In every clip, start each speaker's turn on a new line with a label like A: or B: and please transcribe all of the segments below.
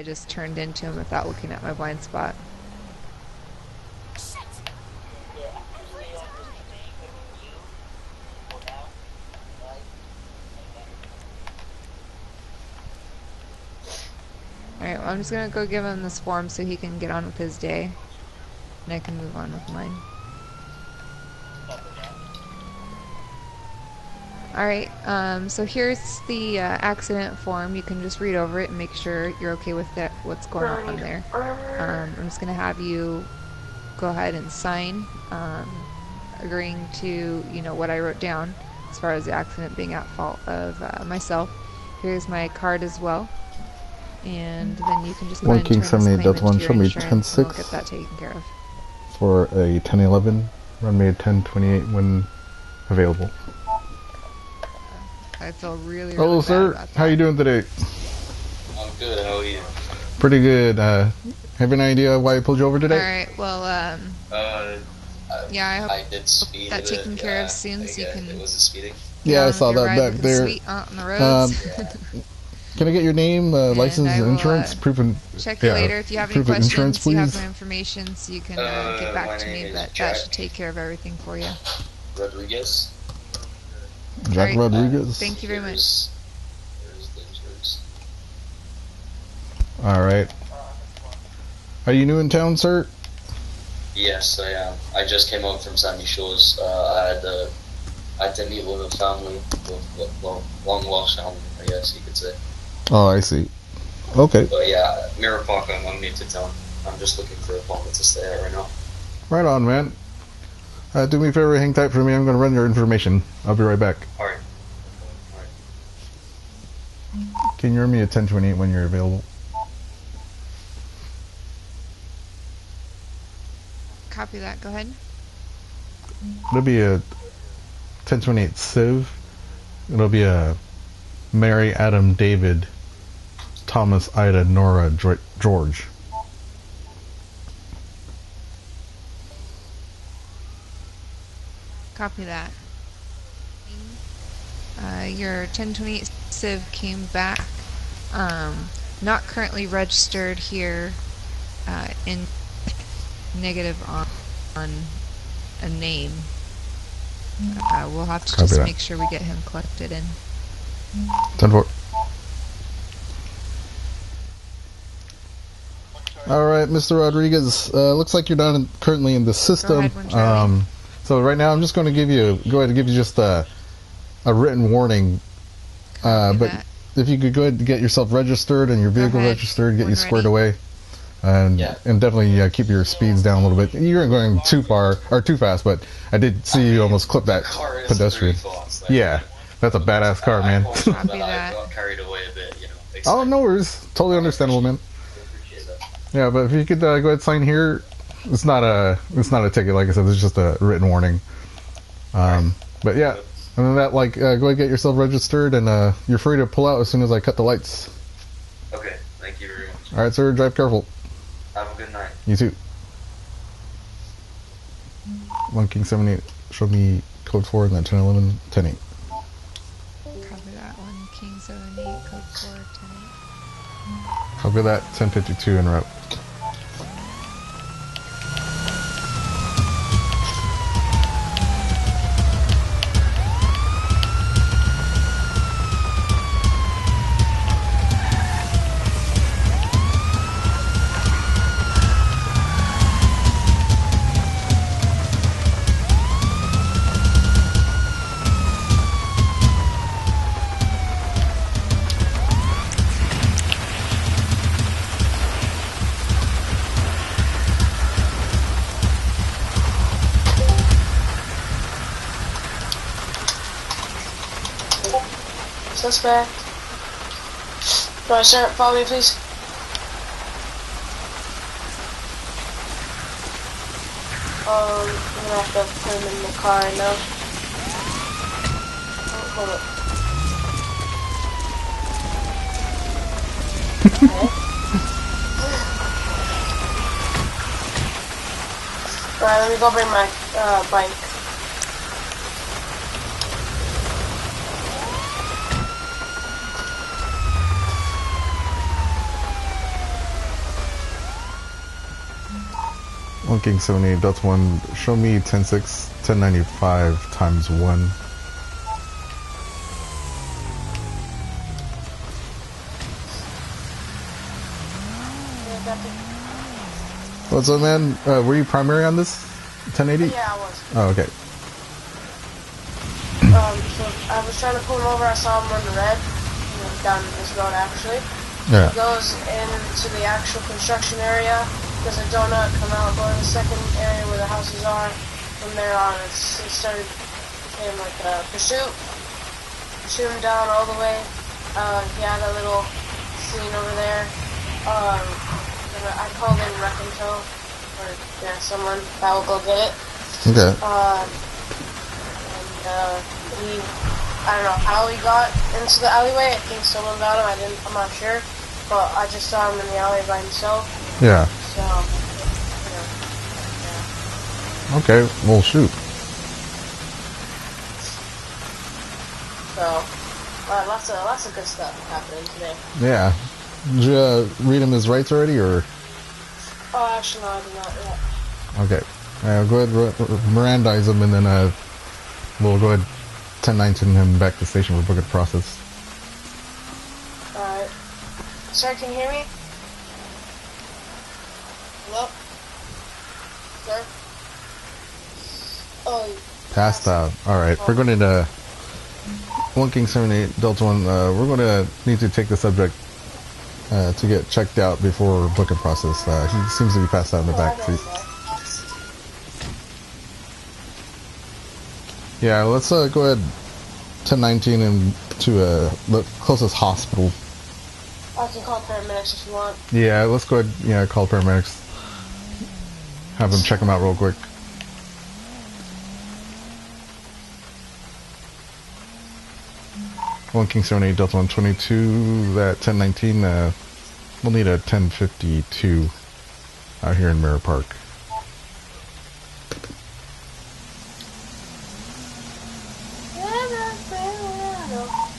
A: just turned into him without looking at my blind spot. Alright, well, I'm just gonna go give him this form so he can get on with his day. And I can move on with mine. Alright, so here's the accident form. You can just read over it and make sure you're okay with that, what's going on there. I'm just going to have you go ahead and sign, agreeing to, you know, what I wrote down as far as the accident being at fault of myself. Here's my card as well. And then you can just go ahead and turn this claim into your insurance and we'll get that taken care of.
B: For a 1011, run me a 1028 when available.
A: I feel really
B: Hello,
A: bad
B: sir.
A: about that.
B: How you doing today?
C: I'm good. How are you?
B: Pretty good. Have an idea why I pulled you over today?
A: Alright, well, yeah, I hope
C: I did speed
A: that's taken care of soon so you can...
C: It was a speeding.
B: Yeah, I saw that back there.
A: Sweet on the roads.
B: Can I get your name, license, and insurance? Proof and
A: check you later. If you have any questions,
B: insurance, please.
A: you have my information, so you can get back to me. But that should take care of everything for you.
C: Rodriguez.
B: Jack Rodriguez.
A: Thank you very much.
B: All right. Are you new in town, sir?
C: Yes, I am. I just came out from Sandy Shores. I had to meet with a family, long lost family, I guess you could say.
B: Oh, I see. Okay.
C: But yeah, Mirror Park, I'm new to town. I'm just looking for a apartment to stay at right now.
B: Right on, man. Do me a favor, hang tight for me. I'm going to run your information. I'll be right back.
C: Alright.
B: Can you run me a 1028 when you're available?
A: Copy that. Go ahead.
B: It'll be a 1028 Civ. It'll be a Mary, Adam, David, Thomas, Ida, Nora, George.
A: Copy that. Your 1028 Civ came back. Not currently registered here. In negative on a name. We'll have to just make sure we get him collected in.
B: 10-4. Alright, Mr. Rodriguez, looks like you're not currently in the system. So right now I'm just going to go ahead and give you just a written warning. But if you could go ahead and get yourself registered and your vehicle registered, get you squared away. And definitely keep your speeds down a little bit. You weren't going too far or too fast, but I did see you almost clip that pedestrian. Yeah, that's a badass car, man.
C: I got carried away a bit, you know.
B: Oh, no worries. Totally understandable, man. Yeah, but if you could go ahead and sign here, it's not a ticket, like I said. It's just a written warning. But yeah, and then that, go ahead and get yourself registered, and you're free to pull out as soon as I cut the lights.
C: Okay, thank you very much.
B: All right, sir. Drive careful.
C: Have a good night.
B: You too. 1 King 78. Show me code 4 and then 1011 10-8.
A: Copy that. 1 King 78 code 4 10-8.
B: Copy that. 1052 en route.
D: Suspect. Right, sir, follow me, please. I'm gonna have to put him in the car now. Oh, hold up. Alright, let me go bring my bike.
B: 1 King 78 Delta 1, show me 10.6, 1095 times 1. What's up, man? Were you primary on this? 1080?
D: Yeah, I was.
B: Oh, okay.
D: So I was trying to pull him over, I saw him run red, down this road actually.
B: Yeah.
D: He goes into the actual construction area, does a donut, come out, go to the second area where the houses are. From there on, it became like a pursuit. Pursue him down all the way. He had a little scene over there. I called in Wreck and Tow, or someone that will go get it.
B: Okay.
D: I don't know how he got into the alleyway. I think someone got him. I'm not sure, but I just saw him in the alley by himself.
B: Yeah.
D: So, yeah.
B: Okay. Well, shoot.
D: So, lots of good stuff happening today.
B: Yeah. Did you read him his rights already, or?
D: Oh, actually, no, I did not yet.
B: Okay. Go ahead, Mirandize him, and then we'll go ahead 1019 him back to the station for book of process.
D: Alright. Sir, can you hear me? Hello? Sir? Oh,
B: Passed out. Alright, we're going to 1 King 78 Delta 1, we're going to need to take the subject to get checked out before booking process. He seems to be passed out in the back seat. Yeah, let's go ahead 1019 and to the closest hospital.
D: I can call paramedics if you want.
B: Yeah, let's go ahead. Yeah, call paramedics. Have them check him out real quick. One King 78 Delta 122. That 1019. We'll need a 1052 out here in Mirror Park.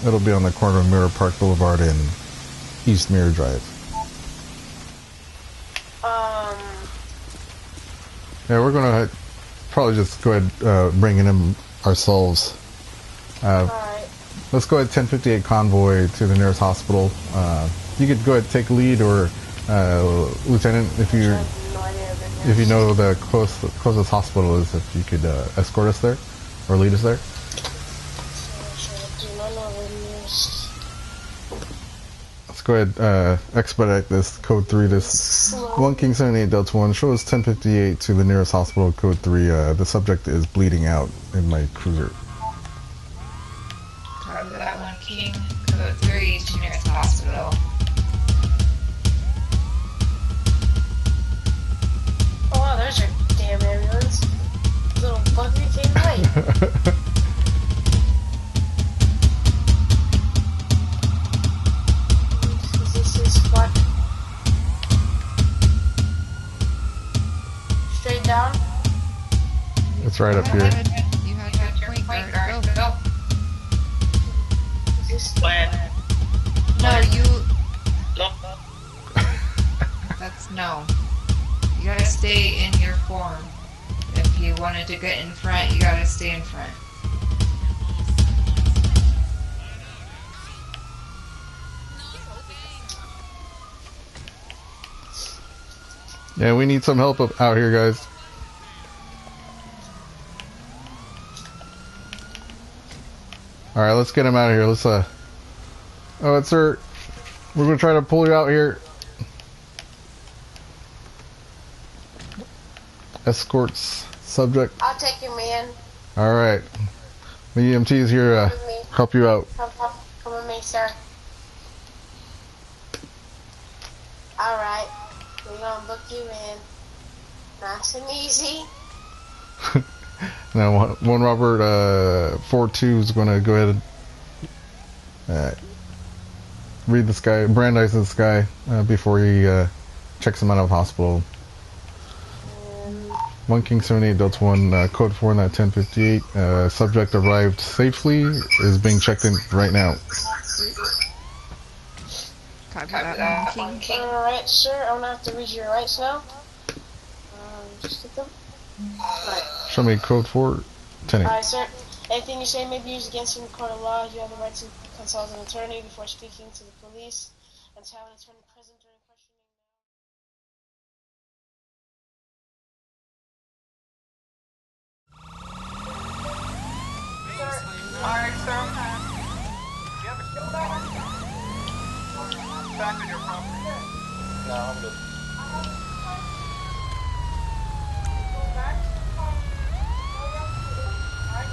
B: It'll be on the corner of Mirror Park Boulevard and East Mirror Drive. Yeah, we're gonna probably just go ahead bringing him ourselves.
D: Alright.
B: Let's go ahead 1058 convoy to the nearest hospital. You could go ahead and take lead, or Lieutenant, if you know the closest hospital is, if you could escort us there or lead us there. Let's go ahead expedite this code 3. This 1 King 78 Delta 1, show us 1058 to the nearest hospital, code 3. The subject is bleeding out in my cruiser.
A: Copy that, 1 King, code 3 to nearest hospital.
D: Oh wow, there's your damn ambulance. Little bugger came late. What? Straight down?
B: It's right up here.
A: You had your point guard. Go.
D: Is this when?
A: No, you...
D: No.
A: That's no. You gotta stay in your form. If you wanted to get in front, you gotta stay in front.
B: Yeah, we need some help out here, guys. Alright, let's get him out of here. Let's, oh, sir. We're gonna try to pull you out here. Escorts subject.
D: I'll take you, man.
B: Alright. The EMT is here to help you out.
D: Come with me, sir. Alright. We're gonna book you in. Nice and easy.
B: Now, one Robert 42 is going to go ahead and read this guy, Brandeis this guy before he checks him out of hospital. 1 King 78 Delta 1, code 4 in that 1058. Subject arrived safely, is being checked in right now.
A: Copy that, 1 King.
D: Alright, sir. I'm gonna have to read your rights now. Just hit them. Alright.
B: Show me code 4. 10.
D: Alright, sir. Anything you say may be used against you in the court of law. You have the right to consult an attorney before speaking to the police and to have an attorney present during questioning.
E: Alright, sir. Do you have a show back on your property?
C: No, I'm good.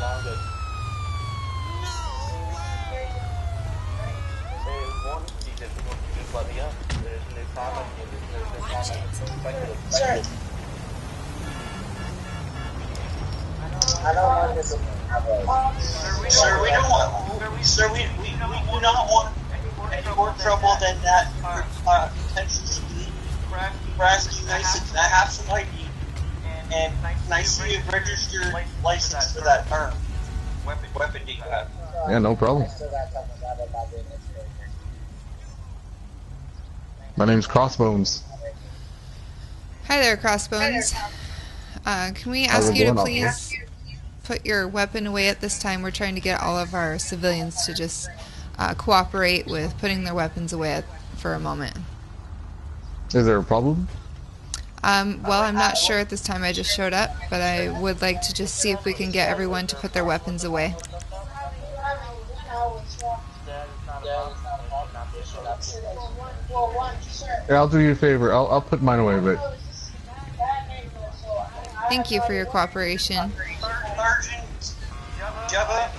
C: No, I'm good. Just let me go. There's no time.
D: Sir.
F: I don't want this to happen. Sir, we don't want. Sir, we do not want any more trouble than that. Potentially harassing nice. I have some ID, and I see a registered license for that weapon you have.
B: Yeah, no problem. My name's Crossbones.
A: Hi there, Crossbones. Can we ask you to please put your weapon away at this time? We're trying to get all of our civilians to just cooperate with putting their weapons away for a moment.
B: Is there a problem?
A: Well, I'm not sure at this time. I just showed up, but I would like to just see if we can get everyone to put their weapons away.
B: Yeah, I'll do you a favor. I'll put mine away, but
A: Thank you for your cooperation.
F: Sergeant Java,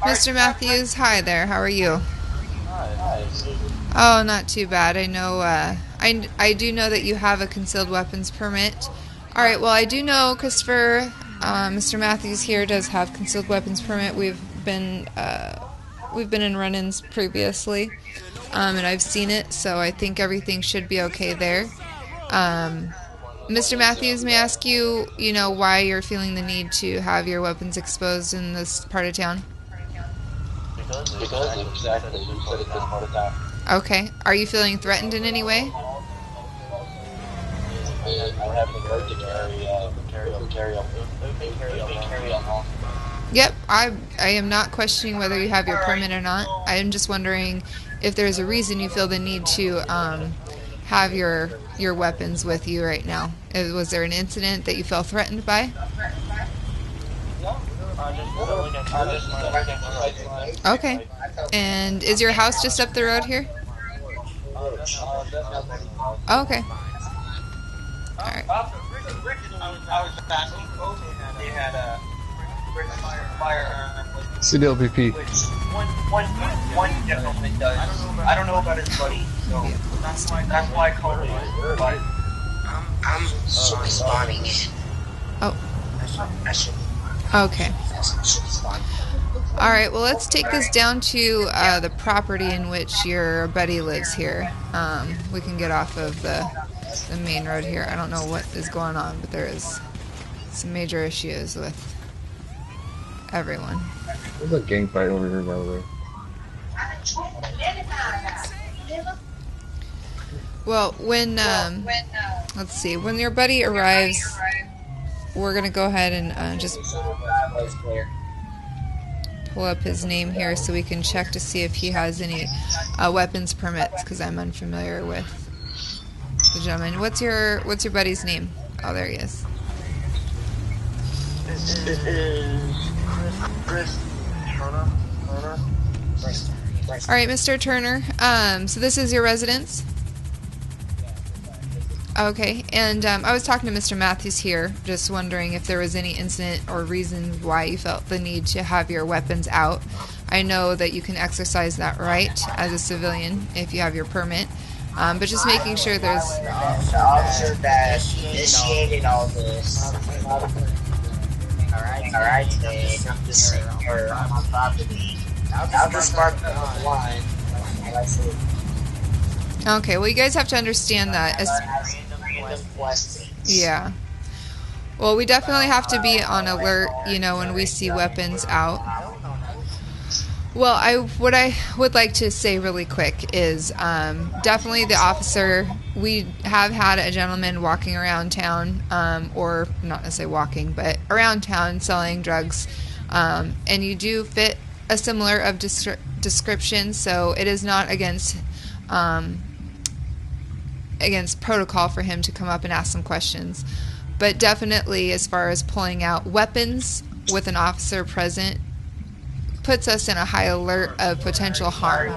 A: Mr. Matthews, hi there. How are you? Oh, not too bad. I know. I do know that you have a concealed weapons permit. All right. Well, I do know Christopher. Mr. Matthews here does have concealed weapons permit. We've been in run-ins previously, and I've seen it. So I think everything should be okay there. Mr. Matthews, may I ask you, why you're feeling the need to have your weapons exposed in this part of town?
C: Because exactly, you said it this part of town.
A: Okay. Are you feeling threatened in any way?
C: I have the right to carry on.
A: Yep. I am not questioning whether you have your permit or not. I am just wondering if there's a reason you feel the need to have your weapons with you right now. Was there an incident that you felt threatened by? Okay. And is your house just up the road here? Okay. Alright.
B: CDLPP.
F: One gentleman does. I don't know about his buddy, so that's why I called him. I'm responding.
A: Oh. Okay. Alright, well, let's take this down to the property in which your buddy lives here. We can get off of the main road here. I don't know what is going on, but there is some major issues with everyone.
B: There's a gang fight over here, by the way.
A: Well, when let's see, when your buddy arrives, we're going to go ahead and just pull up his name here so we can check to see if he has any weapons permits, because I'm unfamiliar with the gentleman. What's your buddy's name? Oh, there he is.
F: It is Chris Turner.
A: All right, Mr. Turner. So this is your residence? Okay, and I was talking to Mr. Matthews here, just wondering if there was any incident or reason why you felt the need to have your weapons out. I know that you can exercise that right as a civilian if you have your permit, but just making sure there's...
F: The officer that initiated all this. Alright, today, I'm just sitting here on my property. I'll just mark the line.
A: Okay, well, you guys have to understand that. Yeah. Well, we definitely have to be on alert, when we see weapons out. Well, what I would like to say really quick is definitely the officer. We have had a gentleman walking around town, or not necessarily walking, but around town selling drugs, and you do fit a similar of description, so it is not against protocol for him to come up and ask some questions. But definitely, as far as pulling out weapons with an officer present, puts us in a high alert of potential harm.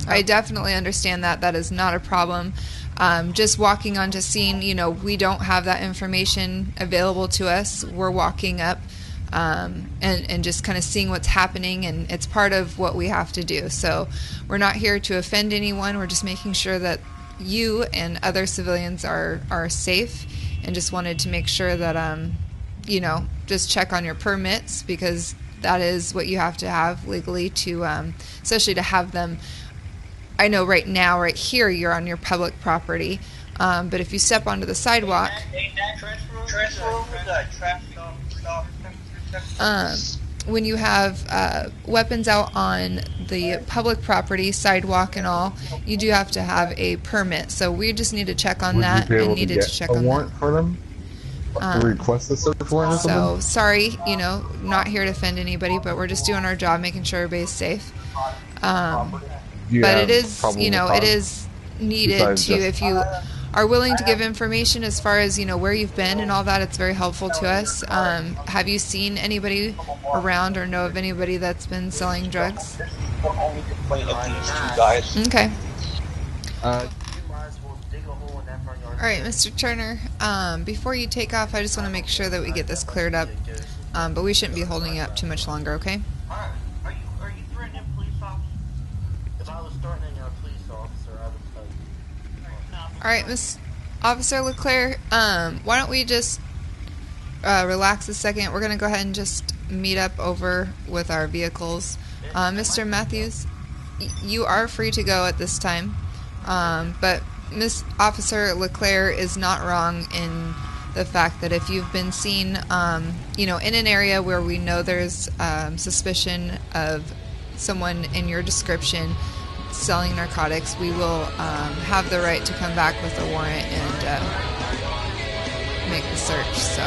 A: I definitely understand that. That is not a problem. Just walking onto scene, we don't have that information available to us. We're walking up and just kind of seeing what's happening, and it's part of what we have to do. So we're not here to offend anyone. We're just making sure that you and other civilians are safe, and just wanted to make sure that just check on your permits, because that is what you have to have legally to especially to have them. I know right now, right here, you're on your public property, but if you step onto the sidewalk, when you have weapons out on the public property, sidewalk and all, you do have to have a permit. So we just need to check on that, and needed to check on that.
B: A warrant for them? Request a search warrant or something?
A: So sorry, not here to offend anybody, but we're just doing our job, making sure everybody's safe. But it is, it is needed to, if you are willing to give information as far as, where you've been and all that, it's very helpful to us. Have you seen anybody around or know of anybody that's been selling drugs? Okay. All right, Mr. Turner, before you take off, I just want to make sure that we get this cleared up, but we shouldn't be holding you up too much longer, okay?
E: Are you threatening police officers? If I was threatening a police officer, I would tell you.
A: All right, Miss Officer LeClaire, why don't we just relax a second? We're going to go ahead and just meet up over with our vehicles. Mr. Matthews, you are free to go at this time, but Miss Officer LeClaire is not wrong in the fact that if you've been seen, in an area where we know there's suspicion of someone in your description selling narcotics, we will have the right to come back with a warrant and make the search. So.